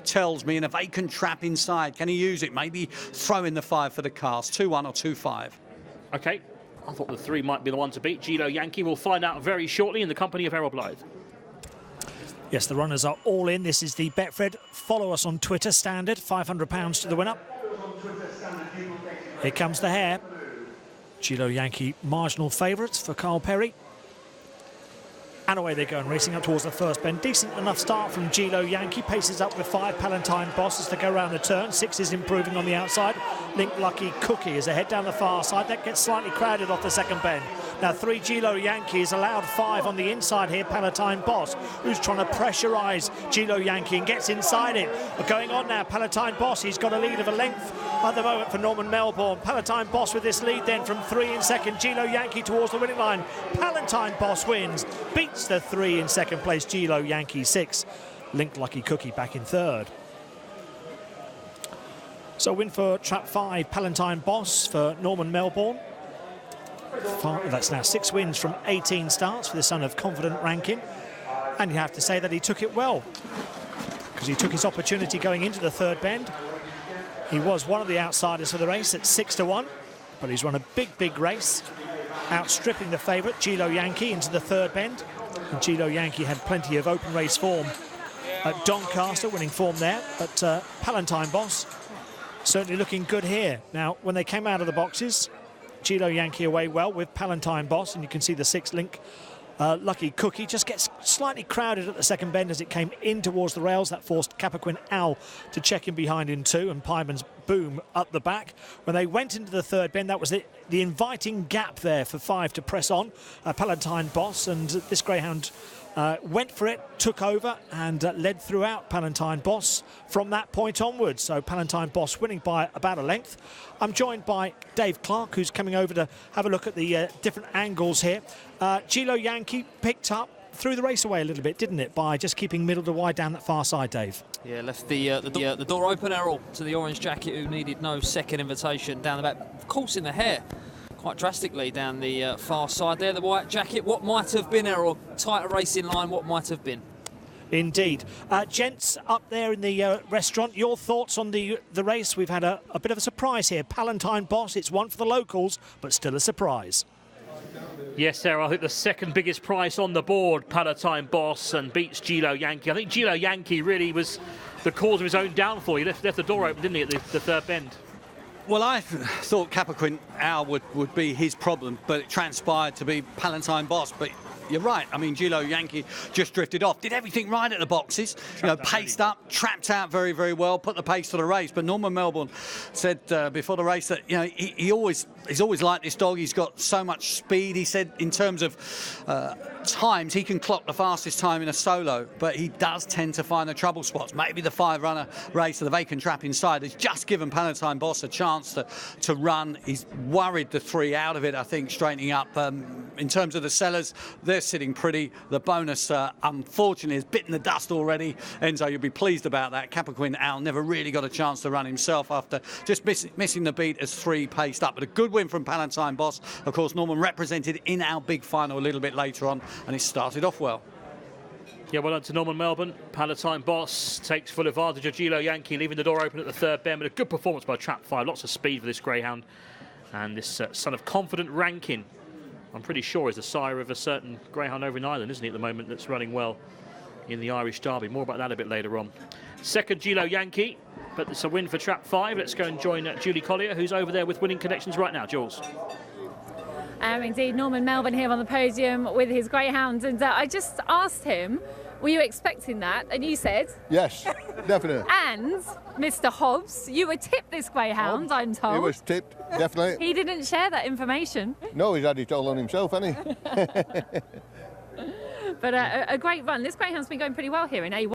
tells me, and a vacant trap inside. Can he use it? Maybe throw in the 5 for the cast. 2-1 or 2-5. Okay, I thought the 3 might be the one to beat. Gilo Yankee, we'll find out very shortly in the company of Errol Blythe. Yes, the runners are all in. This is the Betfred. Follow us on Twitter, standard. £500 to the winner. Here comes the hare. Gilo Yankee, marginal favourites for Carl Perry. And away they go, and racing up towards the first bend. Decent enough start from Gilo Yankee. Paces up with 5 Palatine Boss as they go round the turn. 6 is improving on the outside. Link Lucky Cookie is ahead down the far side. That gets slightly crowded off the second bend. Now 3 Gilo Yankee is allowed 5 on the inside here. Palatine Boss, who's trying to pressurise Gilo Yankee and gets inside it. But going on now, Palatine Boss, he's got a lead of a length at the moment for Norman Melbourne. Palatine Boss with this lead then from 3 in second. Gilo Yankee towards the winning line. Palatine Boss wins, beats the 3 in second place. Gilo Yankee 6. Link Lucky Cookie back in third. So win for trap 5, Palatine Boss for Norman Melbourne. That's now 6 wins from 18 starts for the son of confident ranking. And you have to say that he took it well, because he took his opportunity going into the third bend. He was one of the outsiders for the race at 6-1, but he's run a big race, outstripping the favourite, Gilo Yankee, into the third bend. And Gilo Yankee had plenty of open race form at Doncaster, winning form there. But Palatine Boss certainly looking good here. Now, when they came out of the boxes, Gilo Yankee away well with Palatine Boss, and you can see the 6 Link Lucky Cookie just gets slightly crowded at the second bend as it came in towards the rails. That forced Capricorn Owl to check in behind in 2, and Pyman's Boom up the back. When they went into the third bend, that was the inviting gap there for 5 to press on. Palatine Boss, and this greyhound went for it, took over, and led throughout Palatine Boss from that point onwards. So Palatine Boss winning by about a length. I'm joined by Dave Clark, who's coming over to have a look at the different angles here. Gilo Yankee picked up, threw the race away a little bit, didn't it, by just keeping middle to wide down that far side, Dave? Yeah, left the door open, Errol, to the orange jacket, who needed no second invitation down the back. Of course, in the hair, quite drastically down the far side there. The white jacket, what might have been, Errol? Tighter racing line, what might have been? Indeed. Gents up there in the restaurant, your thoughts on the race? We've had a bit of a surprise here. Palatine Boss, it's one for the locals, but still a surprise. Yes, Sarah, I think the second biggest price on the board, Palatine Boss, and beats Gilo Yankee. I think Gilo Yankee really was the cause of his own downfall. He left the door open, didn't he, at the third bend? Well, I thought Capricorn Owl would be his problem, but it transpired to be Palatine Boss. But you're right. I mean, Gilo Yankee just drifted off. Did everything right at the boxes. Paced up, trapped out very well, put the pace to the race. But Norman Melbourne said before the race that he's always liked this dog. He's got so much speed. He said in terms of times, he can clock the fastest time in a solo, but he does tend to find the trouble spots. Maybe the 5-runner race of the vacant trap inside has just given Palatine Boss a chance to run. He's worried the 3 out of it, I think, straightening up. In terms of the sellers, they're sitting pretty. The bonus, unfortunately, has bitten the dust already. Enzo, you'll be pleased about that. Capricorn Owl never really got a chance to run himself after just missing the beat as 3 paced up. But a good win from Palatine Boss. Of course, Norman represented in our big final a little bit later on, and it started off well. Yeah, well done to Norman Melbourne. Palatine Boss takes full advantage of Gilo Yankee, leaving the door open at the third bend. But a good performance by trap 5. Lots of speed for this greyhound. And this son of confident ranking, I'm pretty sure, is the sire of a certain greyhound over in Ireland, isn't he, at the moment, that's running well in the Irish Derby. More about that a bit later on. Second, Gilo Yankee, but it's a win for trap 5. Let's go and join Julie Collier, who's over there with Winning Connections right now. Jules. Indeed, Norman Melbourne here on the podium with his greyhounds, and I just asked him, were you expecting that? And you said? Yes, definitely. And Mr. Hobbs, you were tipped this greyhound, I'm told. He was tipped, definitely. He didn't share that information. No, he's had it all on himself, hasn't he? But a great run. This greyhound's been going pretty well here in A1.